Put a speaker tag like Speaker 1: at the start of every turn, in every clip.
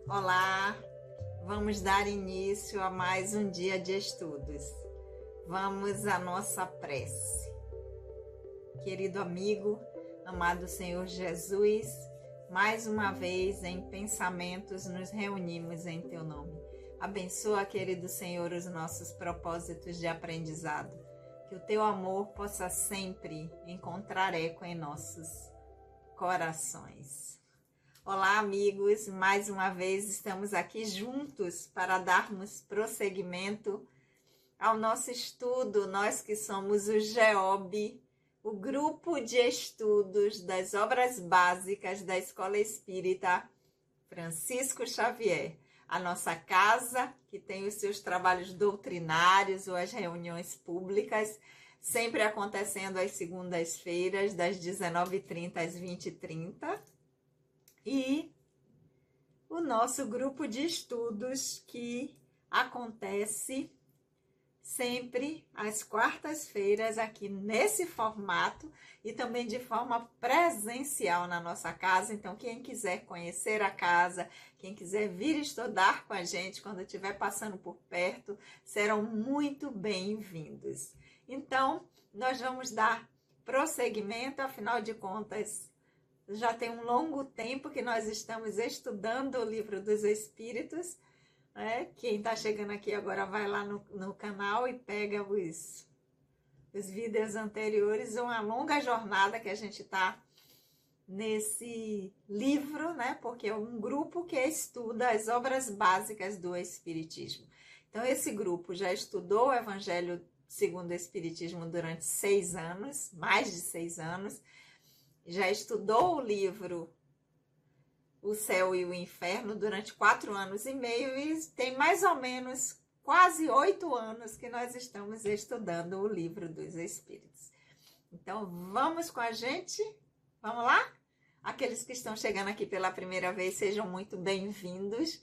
Speaker 1: Olá, vamos dar início a mais um dia de estudos. Vamos à nossa prece. Querido amigo, amado Senhor Jesus, mais uma vez em pensamentos nos reunimos em Teu nome. Abençoa, querido Senhor, os nossos propósitos de aprendizado. Que o Teu amor possa sempre encontrar eco em nossos corações. Olá, amigos, mais uma vez estamos aqui juntos para darmos prosseguimento ao nosso estudo, nós que somos o GEOB, o Grupo de Estudos das Obras Básicas da Escola Espírita Francisco Xavier, a nossa casa que tem os seus trabalhos doutrinários ou as reuniões públicas, sempre acontecendo às segundas-feiras, das 19h30 às 20h30. E o nosso grupo de estudos que acontece sempre às quartas-feiras aqui nesse formato e também de forma presencial na nossa casa. Então, quem quiser conhecer a casa, quem quiser vir estudar com a gente quando estiver passando por perto, serão muito bem-vindos. Então, nós vamos dar prosseguimento, afinal de contas, já tem um longo tempo que nós estamos estudando o Livro dos Espíritos. Quem está chegando aqui agora vai lá no canal e pega os vídeos anteriores. Uma longa jornada que a gente está nesse livro, porque é um grupo que estuda as obras básicas do Espiritismo. Então, esse grupo já estudou o Evangelho segundo o Espiritismo durante 6 anos, mais de 6 anos. Já estudou o livro O Céu e o Inferno durante 4 anos e meio e tem mais ou menos quase 8 anos que nós estamos estudando o Livro dos Espíritos. Então, vamos com a gente? Vamos lá? Aqueles que estão chegando aqui pela primeira vez, sejam muito bem-vindos.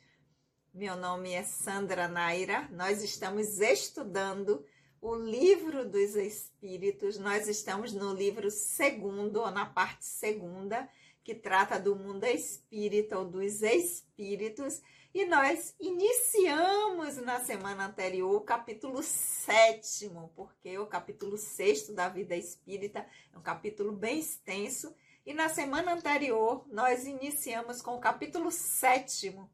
Speaker 1: Meu nome é Sandra Naira. Nós estamos estudando o Livro dos Espíritos. Nós estamos no livro 2º, ou na parte 2ª, que trata do mundo espírita ou dos espíritos. E nós iniciamos na semana anterior o capítulo 7º, porque o capítulo 6º da vida espírita é um capítulo bem extenso. E na semana anterior nós iniciamos com o capítulo 7º,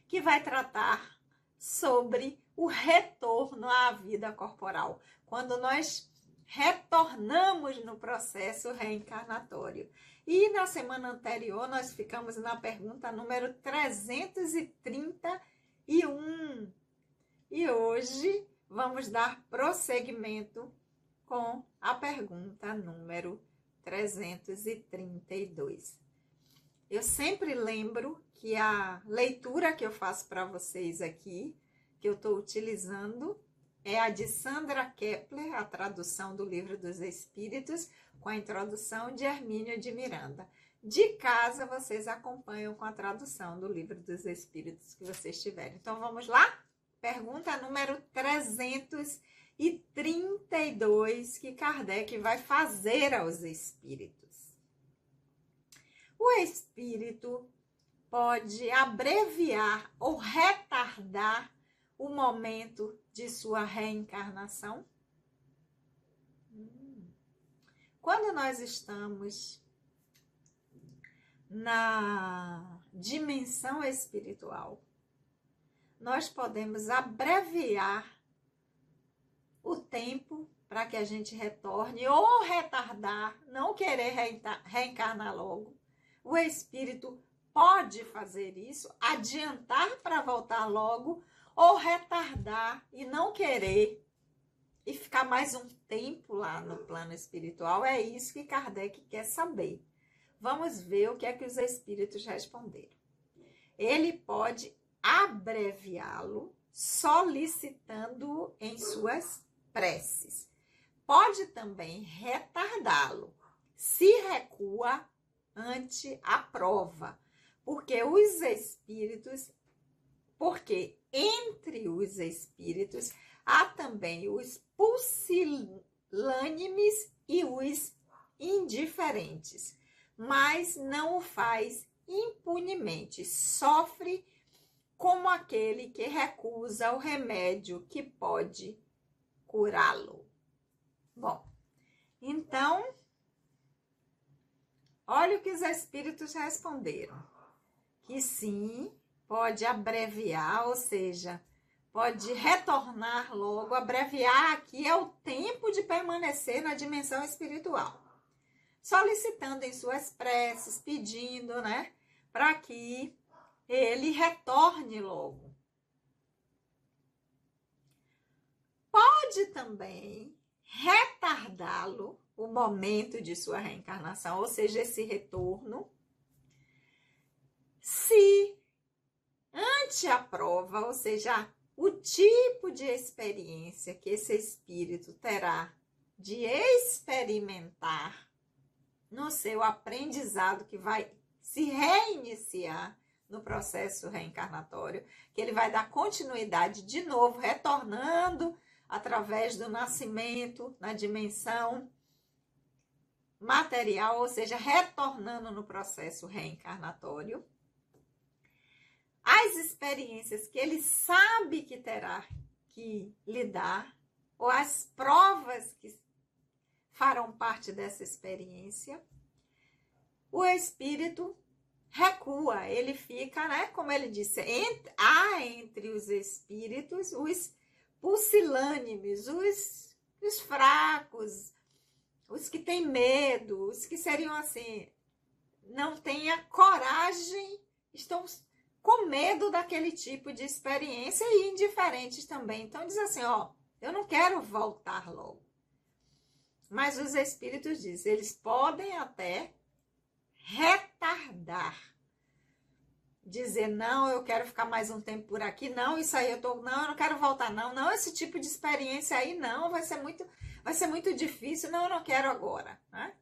Speaker 1: que vai tratar sobre o retorno à vida corporal, quando nós retornamos no processo reencarnatório. E na semana anterior nós ficamos na pergunta número 331. E hoje vamos dar prosseguimento com a pergunta número 332. Eu sempre lembro que a leitura que eu faço para vocês aqui, que eu estou utilizando, é a de Sandra Kepler, a tradução do Livro dos Espíritos, com a introdução de Hermínio de Miranda. De casa, vocês acompanham com a tradução do Livro dos Espíritos que vocês tiverem. Então, vamos lá? Pergunta número 332, que Kardec vai fazer aos espíritos. O espírito pode abreviar ou retardar o momento de sua reencarnação? Quando nós estamos na dimensão espiritual, nós podemos abreviar o tempo para que a gente retorne ou retardar, não querer reencarnar logo. O espírito pode fazer isso, adiantar para voltar logo, ou retardar e não querer e ficar mais um tempo lá no plano espiritual. É isso que Kardec quer saber. Vamos ver o que é que os espíritos responderam. Ele pode abreviá-lo solicitando-o em suas preces. Pode também retardá-lo se recua ante a prova, porque entre os espíritos há também os pusilânimes e os indiferentes, mas não o faz impunemente, sofre como aquele que recusa o remédio que pode curá-lo. Bom, então, olha o que os espíritos responderam. Que sim, pode abreviar, ou seja, pode retornar logo. Abreviar aqui é o tempo de permanecer na dimensão espiritual. Solicitando em suas preces, pedindo, né, para que ele retorne logo. Pode também retardá-lo, o momento de sua reencarnação, ou seja, esse retorno, se ante a prova, ou seja, o tipo de experiência que esse espírito terá de experimentar no seu aprendizado, que vai se reiniciar no processo reencarnatório, que ele vai dar continuidade de novo, retornando através do nascimento na dimensão material, ou seja, retornando no processo reencarnatório. As experiências que ele sabe que terá que lidar, ou as provas que farão parte dessa experiência, o espírito recua, ele fica, né, como ele disse, há entre os espíritos os pusilânimes, os fracos, os que têm medo, os que seriam assim, não têm a coragem, estão com medo daquele tipo de experiência e indiferentes também. Então diz assim, ó, eu não quero voltar logo. Mas os espíritos dizem, eles podem até retardar. Dizer, não, eu quero ficar mais um tempo por aqui, não, isso aí eu não quero voltar, não, esse tipo de experiência aí, não, vai ser muito difícil, não, eu não quero agora, né?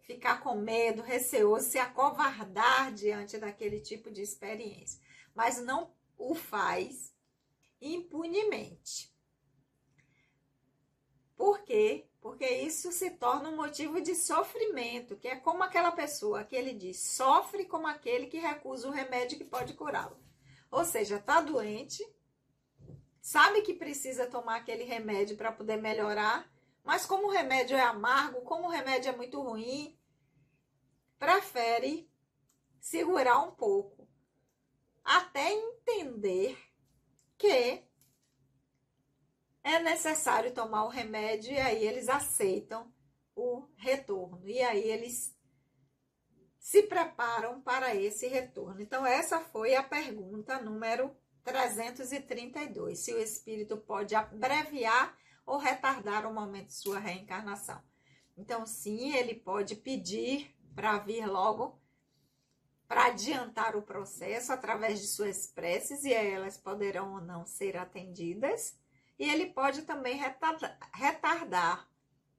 Speaker 1: Ficar com medo, receoso, se acovardar diante daquele tipo de experiência. Mas não o faz impunemente. Por quê? Porque isso se torna um motivo de sofrimento, que é como aquela pessoa que ele diz, sofre como aquele que recusa o remédio que pode curá-lo. Ou seja, está doente, sabe que precisa tomar aquele remédio para poder melhorar, mas como o remédio é amargo, como o remédio é muito ruim, prefere segurar um pouco, até entender que é necessário tomar o remédio, e aí eles aceitam o retorno. E aí eles se preparam para esse retorno. Então, essa foi a pergunta número 332. Se o espírito pode abreviar ou retardar o momento de sua reencarnação. Então, sim, ele pode pedir para vir logo, para adiantar o processo através de suas preces, e elas poderão ou não ser atendidas. E ele pode também retardar,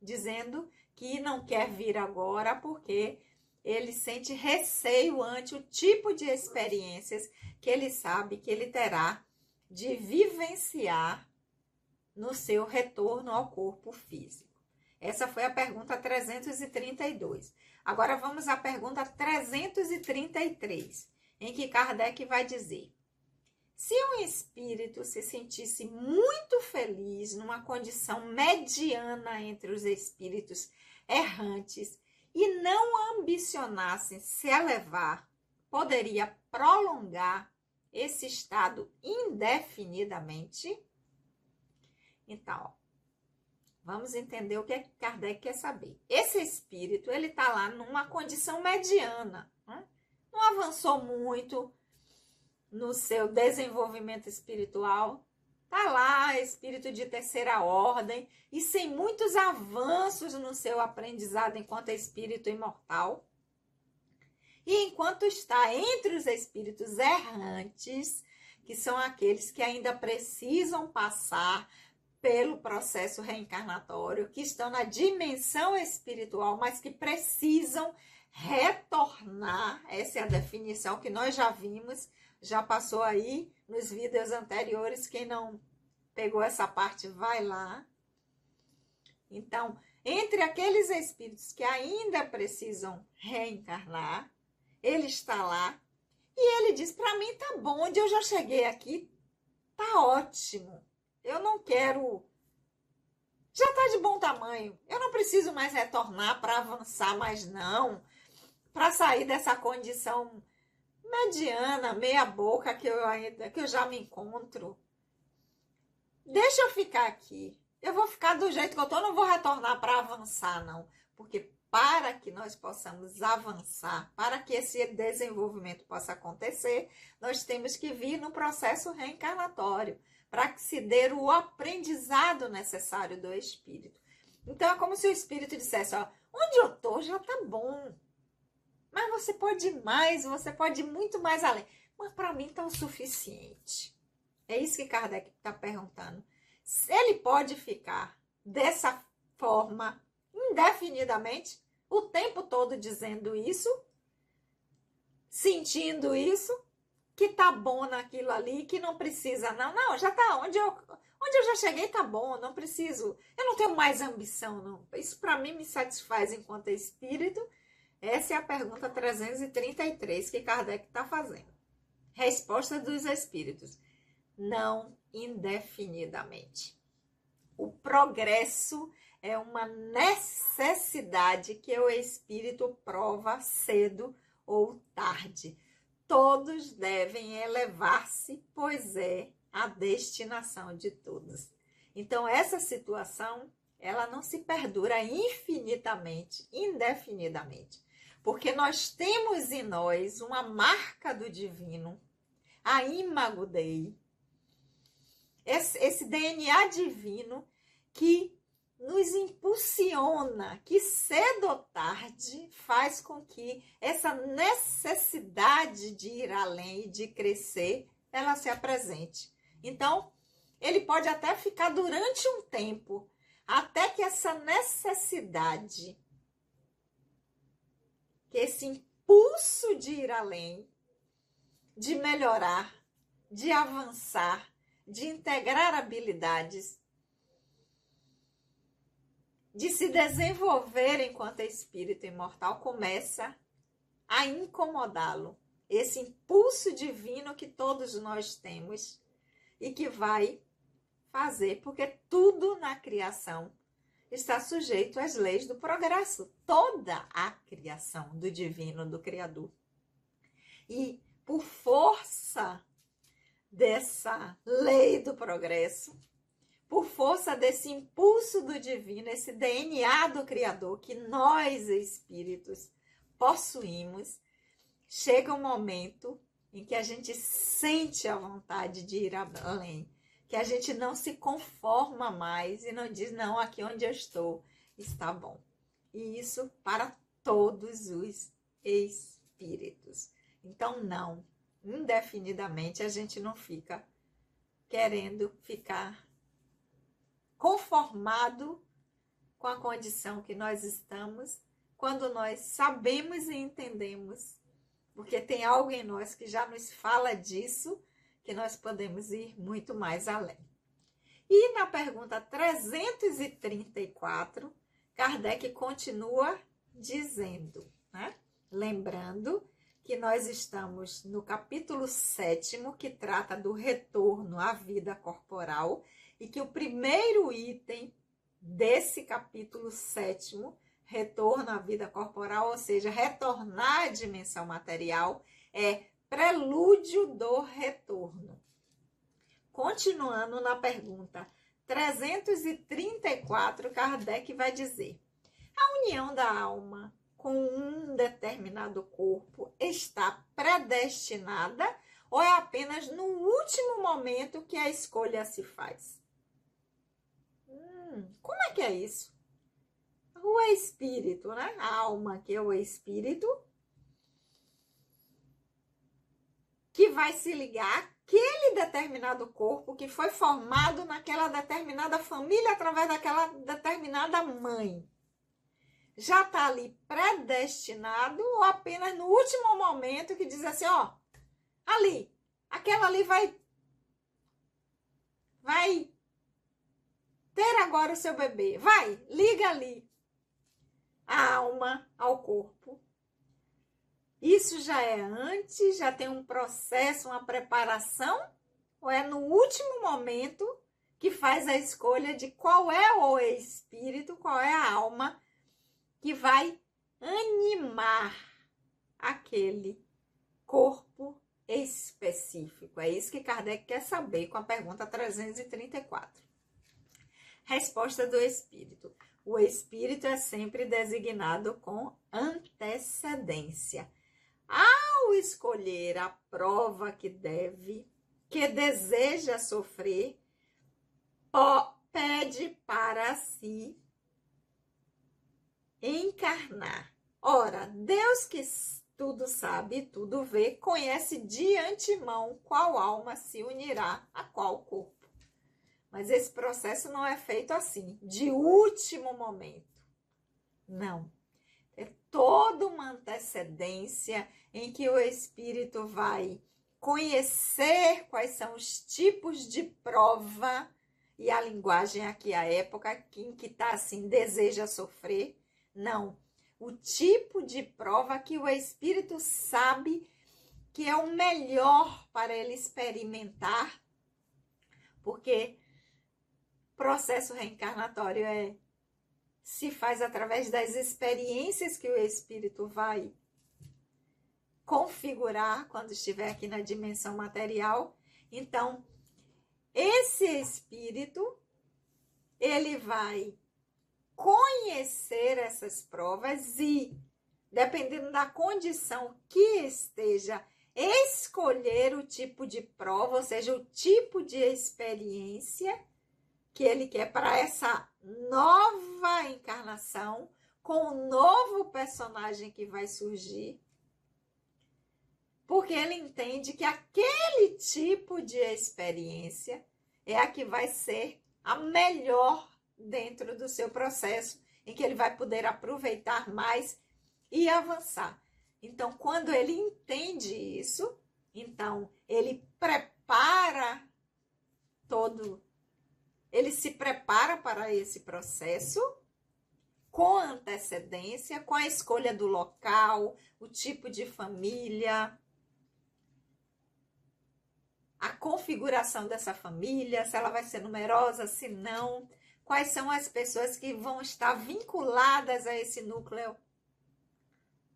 Speaker 1: dizendo que não quer vir agora porque ele sente receio ante o tipo de experiências que ele sabe que ele terá de vivenciar no seu retorno ao corpo físico. Essa foi a pergunta 332. Agora vamos à pergunta 333, em que Kardec vai dizer: se um espírito se sentisse muito feliz numa condição mediana entre os espíritos errantes e não ambicionasse se elevar, poderia prolongar esse estado indefinidamente? Então, vamos entender o que Kardec quer saber. Esse espírito, ele está lá numa condição mediana, né? Não avançou muito no seu desenvolvimento espiritual, tá lá, espírito de terceira ordem, e sem muitos avanços no seu aprendizado enquanto espírito imortal. E enquanto está entre os espíritos errantes, que são aqueles que ainda precisam passar pelo processo reencarnatório, que estão na dimensão espiritual, mas que precisam retornar, essa é a definição que nós já vimos, já passou aí nos vídeos anteriores, quem não pegou essa parte, vai lá. Então, entre aqueles espíritos que ainda precisam reencarnar, ele está lá e ele diz, para mim tá bom, onde eu já cheguei aqui, tá ótimo. Eu não quero, já tá de bom tamanho. Eu não preciso mais retornar para avançar mais não, para sair dessa condição mediana, meia boca que eu já me encontro. Deixa eu ficar aqui. Eu vou ficar do jeito que eu tô, não vou retornar para avançar não, porque para que nós possamos avançar, para que esse desenvolvimento possa acontecer, nós temos que vir no processo reencarnatório, para que se dê o aprendizado necessário do espírito. Então, é como se o espírito dissesse, ó, onde eu tô já tá bom, mas você pode ir mais, você pode ir muito mais além. Mas para mim tá o suficiente. É isso que Kardec está perguntando. Se ele pode ficar dessa forma indefinidamente, o tempo todo dizendo isso, sentindo isso, que tá bom naquilo ali, que não precisa não. Não, já tá onde eu já cheguei tá bom, não preciso. Eu não tenho mais ambição não. Isso para mim me satisfaz enquanto espírito. Essa é a pergunta 333 que Kardec está fazendo. Resposta dos espíritos. Não indefinidamente. O progresso é uma necessidade que o espírito prova cedo ou tarde. Todos devem elevar-se, pois é a destinação de todos. Então, essa situação, ela não se perdura infinitamente, indefinidamente. Porque nós temos em nós uma marca do divino, a Imago Dei, esse DNA divino que nos impulsiona, que cedo ou tarde faz com que essa necessidade de ir além e de crescer, ela se apresente. Então, ele pode até ficar durante um tempo, até que essa necessidade, que esse impulso de ir além, de melhorar, de avançar, de integrar habilidades, de se desenvolver enquanto espírito imortal, começa a incomodá-lo. Esse impulso divino que todos nós temos e que vai fazer, porque tudo na criação está sujeito às leis do progresso. Toda a criação do divino, do Criador. E por força dessa lei do progresso, por força desse impulso do divino, esse DNA do Criador que nós, espíritos, possuímos, chega um momento em que a gente sente a vontade de ir além, que a gente não se conforma mais e não diz, não, aqui onde eu estou está bom. E isso para todos os espíritos. Então, não, indefinidamente a gente não fica querendo ficar conformado com a condição que nós estamos, quando nós sabemos e entendemos, porque tem algo em nós que já nos fala disso, que nós podemos ir muito mais além. E na pergunta 334, Kardec continua dizendo, né? Lembrando que nós estamos no capítulo 7º, que trata do retorno à vida corporal, e que o primeiro item desse capítulo 7º, retorno à vida corporal, ou seja, retornar à dimensão material, é prelúdio do retorno. Continuando na pergunta 334, Kardec vai dizer: a união da alma com um determinado corpo está predestinada ou é apenas no último momento que a escolha se faz? Como é que é isso? O espírito, né? A alma, que é o espírito, que vai se ligar àquele determinado corpo que foi formado naquela determinada família através daquela determinada mãe. Já está ali predestinado ou apenas no último momento que diz assim, ó, ali, aquela ali vai ter agora o seu bebê. Vai, liga ali a alma ao corpo. E Isso já é antes, já tem um processo, uma preparação, ou é no último momento que faz a escolha de qual é o espírito, qual é a alma que vai animar aquele corpo específico? É isso que Kardec quer saber com a pergunta 334. Resposta do espírito. O espírito é sempre designado com antecedência. Ao escolher a prova que deseja sofrer, pede para si encarnar. Ora, Deus que tudo sabe, tudo vê, conhece de antemão qual alma se unirá a qual corpo. Mas esse processo não é feito assim, de último momento. Não. É toda uma antecedência em que o espírito vai conhecer quais são os tipos de prova, e a linguagem aqui, a época em que está assim, deseja sofrer. Não. O tipo de prova que o espírito sabe que é o melhor para ele experimentar, porque o processo reencarnatório se faz através das experiências que o espírito vai configurar quando estiver aqui na dimensão material. Então, esse espírito, ele vai conhecer essas provas e, dependendo da condição que esteja, escolher o tipo de prova, ou seja, o tipo de experiência que ele quer para essa nova encarnação, com o novo personagem que vai surgir, porque ele entende que aquele tipo de experiência é a que vai ser a melhor dentro do seu processo, em que ele vai poder aproveitar mais e avançar. Então, quando ele entende isso, então ele se prepara para esse processo com antecedência, com a escolha do local, o tipo de família, a configuração dessa família, se ela vai ser numerosa, se não, quais são as pessoas que vão estar vinculadas a esse núcleo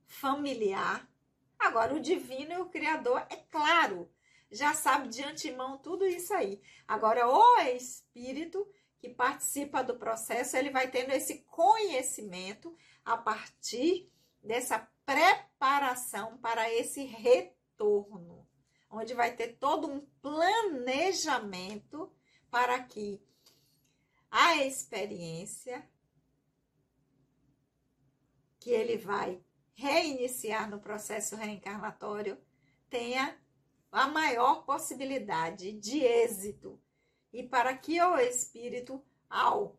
Speaker 1: familiar. Agora, o divino e o Criador, é claro, já sabe de antemão tudo isso aí. Agora, o espírito que participa do processo, ele vai tendo esse conhecimento a partir dessa preparação para esse retorno, onde vai ter todo um planejamento para que a experiência que ele vai reiniciar no processo reencarnatório tenha a maior possibilidade de êxito, e para que o espírito, ao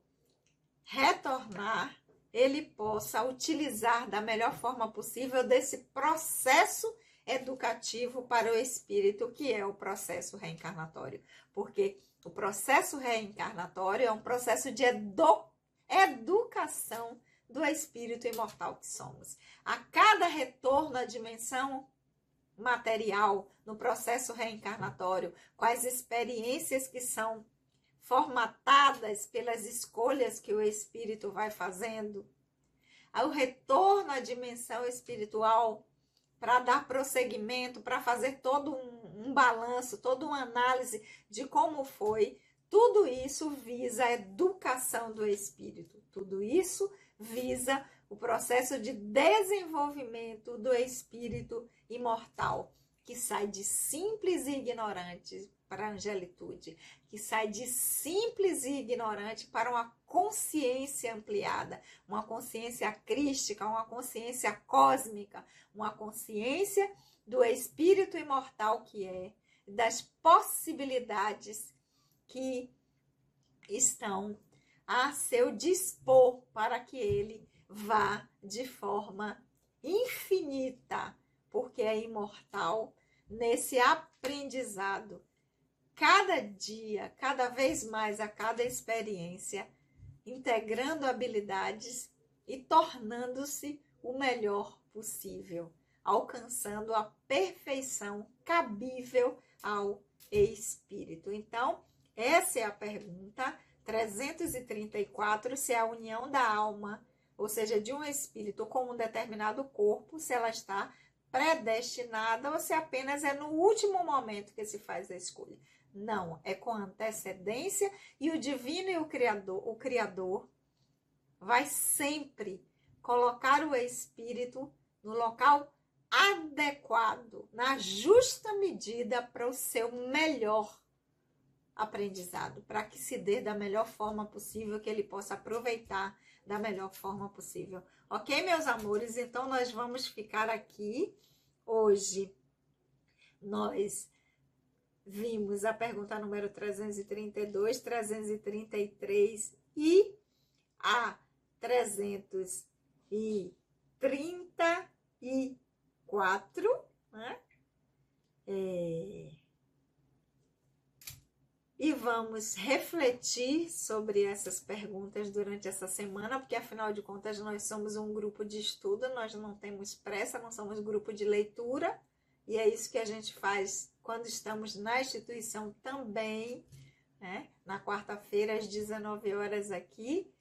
Speaker 1: retornar, ele possa utilizar da melhor forma possível desse processo educativo para o espírito, que é o processo reencarnatório. Porque o processo reencarnatório é um processo de educação do espírito imortal que somos. A cada retorno à dimensão material, no processo reencarnatório, com as experiências que são formatadas pelas escolhas que o espírito vai fazendo, ao retorno à dimensão espiritual, para dar prosseguimento, para fazer todo um balanço, toda uma análise de como foi, tudo isso visa a educação do espírito, tudo isso visa o processo de desenvolvimento do espírito imortal, que sai de simples e ignorante para a angelitude, que sai de simples e ignorante para uma consciência ampliada, uma consciência crística, uma consciência cósmica, uma consciência do espírito imortal que é, das possibilidades que estão a seu dispor para que ele vá de forma infinita, porque é imortal, nesse aprendizado, cada dia, cada vez mais, a cada experiência, integrando habilidades e tornando-se o melhor possível. alcançando a perfeição cabível ao Espírito. Então, essa é a pergunta 334, se a união da alma, ou seja, de um espírito com um determinado corpo, se ela está predestinada ou se apenas é no último momento que se faz a escolha. Não, é com antecedência e o divino e o Criador vai sempre colocar o espírito no local adequado, na justa medida para o seu melhor aprendizado, para que se dê da melhor forma possível, que ele possa aproveitar da melhor forma possível. Ok, meus amores? Então, nós vamos ficar aqui. Hoje, nós vimos a pergunta número 332, 333 e a 334, né? E vamos refletir sobre essas perguntas durante essa semana, porque afinal de contas nós somos um grupo de estudo, nós não temos pressa, não somos grupo de leitura, e é isso que a gente faz quando estamos na instituição também, né? Na quarta-feira às 19 horas aqui,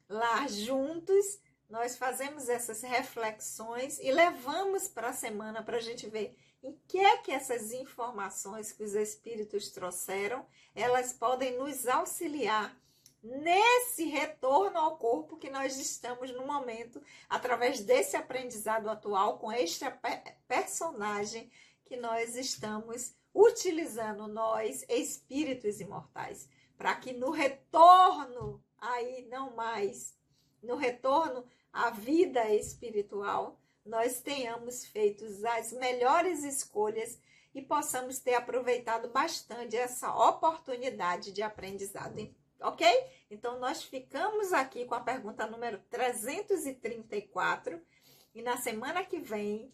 Speaker 1: lá juntos, nós fazemos essas reflexões e levamos para a semana para a gente ver em que é que essas informações que os espíritos trouxeram, elas podem nos auxiliar nesse retorno ao corpo que nós estamos no momento, através desse aprendizado atual, com este personagem que nós estamos utilizando, nós, espíritos imortais, para que no retorno, aí não mais, no retorno à vida espiritual, nós tenhamos feito as melhores escolhas e possamos ter aproveitado bastante essa oportunidade de aprendizado, ok? Então, nós ficamos aqui com a pergunta número 334 e na semana que vem,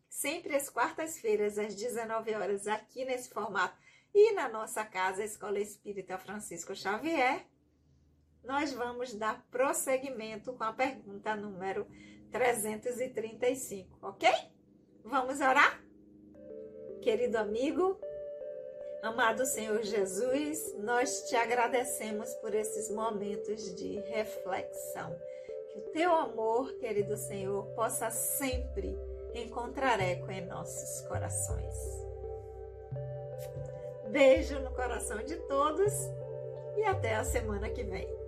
Speaker 1: sempre às quartas-feiras, às 19 horas, aqui nesse formato e na nossa casa, a Escola Espírita Francisco Xavier, nós vamos dar prosseguimento com a pergunta número 335, ok? Vamos orar? Querido amigo, amado Senhor Jesus, nós te agradecemos por esses momentos de reflexão. Que o teu amor, querido Senhor, possa sempre encontrar eco em nossos corações. Beijo no coração de todos e até a semana que vem.